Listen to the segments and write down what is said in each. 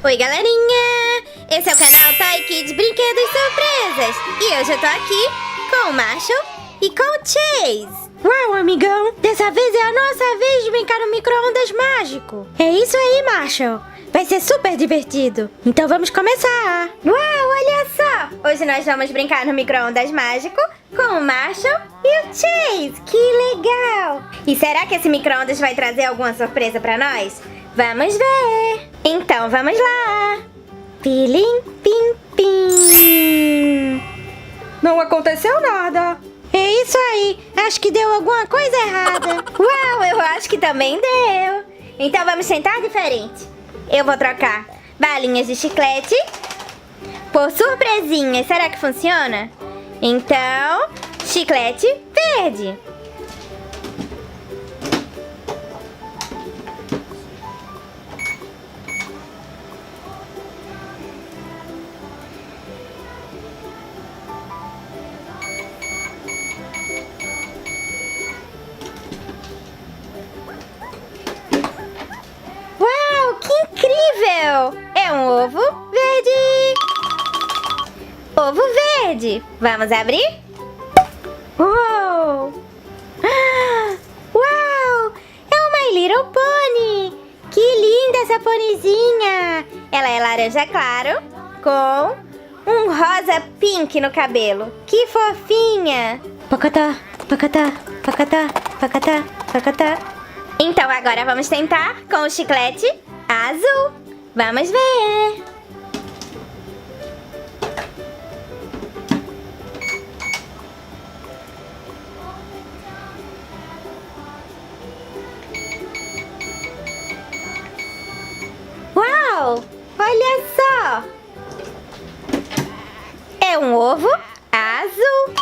Oi, galerinha! Esse é o canal ToyKIDS Brinquedos Surpresas. E hoje eu tô aqui com o Marshall e com o Chase. Uau, amigão! Dessa vez é a nossa vez de brincar no Microondas Mágico. É isso aí, Marshall. Vai ser super divertido. Então vamos começar. Uau, olha só! Hoje nós vamos brincar no Microondas Mágico com o Marshall e o Chase. Que legal! E será que esse micro-ondas vai trazer alguma surpresa pra nós? Vamos ver! Então vamos lá! Pilim, pim, pim! Não aconteceu nada. É isso aí. Acho que deu alguma coisa errada. Uau, eu acho que também deu. Então vamos tentar diferente. Eu vou trocar balinhas de chiclete por surpresinhas. Será que funciona? Então, chiclete verde. Uau, que incrível! É um ovo verde. Ovo verde. Vamos abrir? Uau! Uau! É uma My Little Pony! Que linda essa ponizinha! Ela é laranja claro com um rosa pink no cabelo. Que fofinha! Pacatá, pacatá, pacatá, pacatá, pacatá. Então agora vamos tentar com o chiclete azul. Vamos ver! Uau! Olha só! É um ovo azul.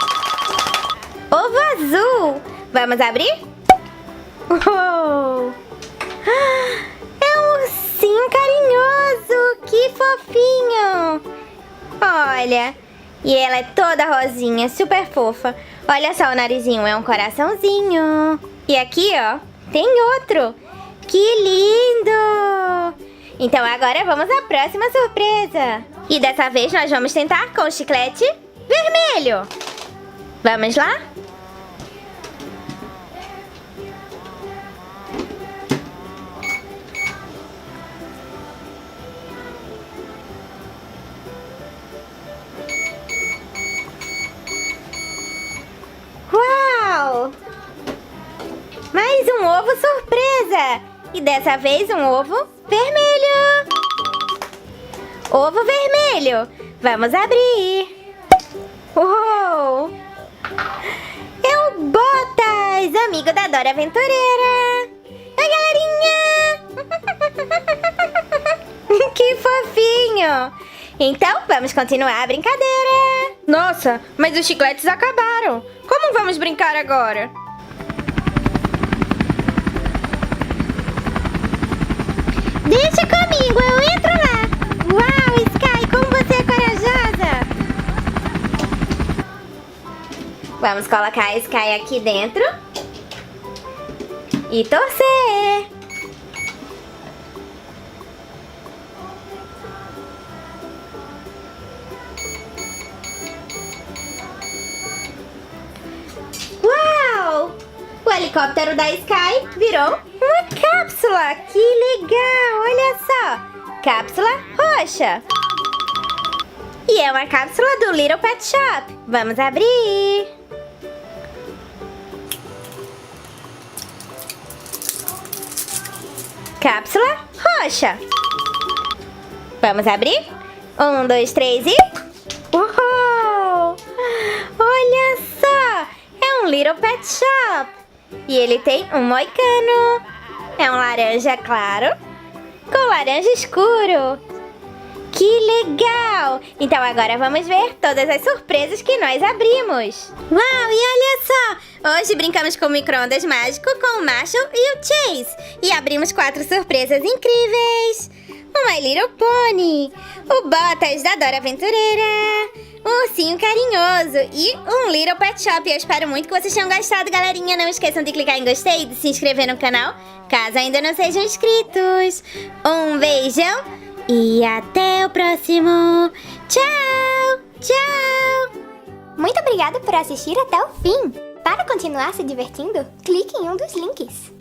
Ovo azul. Vamos abrir? Uou! É um ursinho carinhoso. Que fofinho! Olha! E ela é toda rosinha, super fofa. Olha só o narizinho, é um coraçãozinho. E aqui, ó, tem outro. Que lindo! Então agora vamos à próxima surpresa. E dessa vez nós vamos tentar com o chiclete vermelho. Vamos lá? Uau! Mais um ovo surpresa! E dessa vez um ovo vermelho. Ovo vermelho. Vamos abrir. Uou! É o Botas, amigo da Dora Aventureira. Oi, galerinha! Que fofinho! Então, vamos continuar a brincadeira. Nossa, mas os chicletes acabaram. Como vamos brincar agora? Deixa comigo, eu entro lá. Uau, Sky, como você é corajosa. Vamos colocar a Sky aqui dentro e torcer. Uau! O helicóptero da Sky virou uma cápsula. Que legal! Olha só! Cápsula roxa. E é uma cápsula do Little Pet Shop. Vamos abrir. Cápsula roxa. Vamos abrir? 1, 2, 3 e... Uhul! Olha só! É um Little Pet Shop. E ele tem um moicano. É um laranja claro com laranja escuro. Que legal! Então agora vamos ver todas as surpresas que nós abrimos. Uau, e olha só! Hoje brincamos com o Microondas Mágico com o Marshall e o Chase. E abrimos 4 surpresas incríveis. Um My Little Pony, o Botas da Dora Aventureira, um ursinho carinhoso e um Little Pet Shop. Eu espero muito que vocês tenham gostado, galerinha. Não esqueçam de clicar em gostei e de se inscrever no canal, caso ainda não sejam inscritos. Um beijão E até o próximo. Tchau, tchau. Muito obrigada por assistir até o fim. Para continuar se divertindo, clique em um dos links.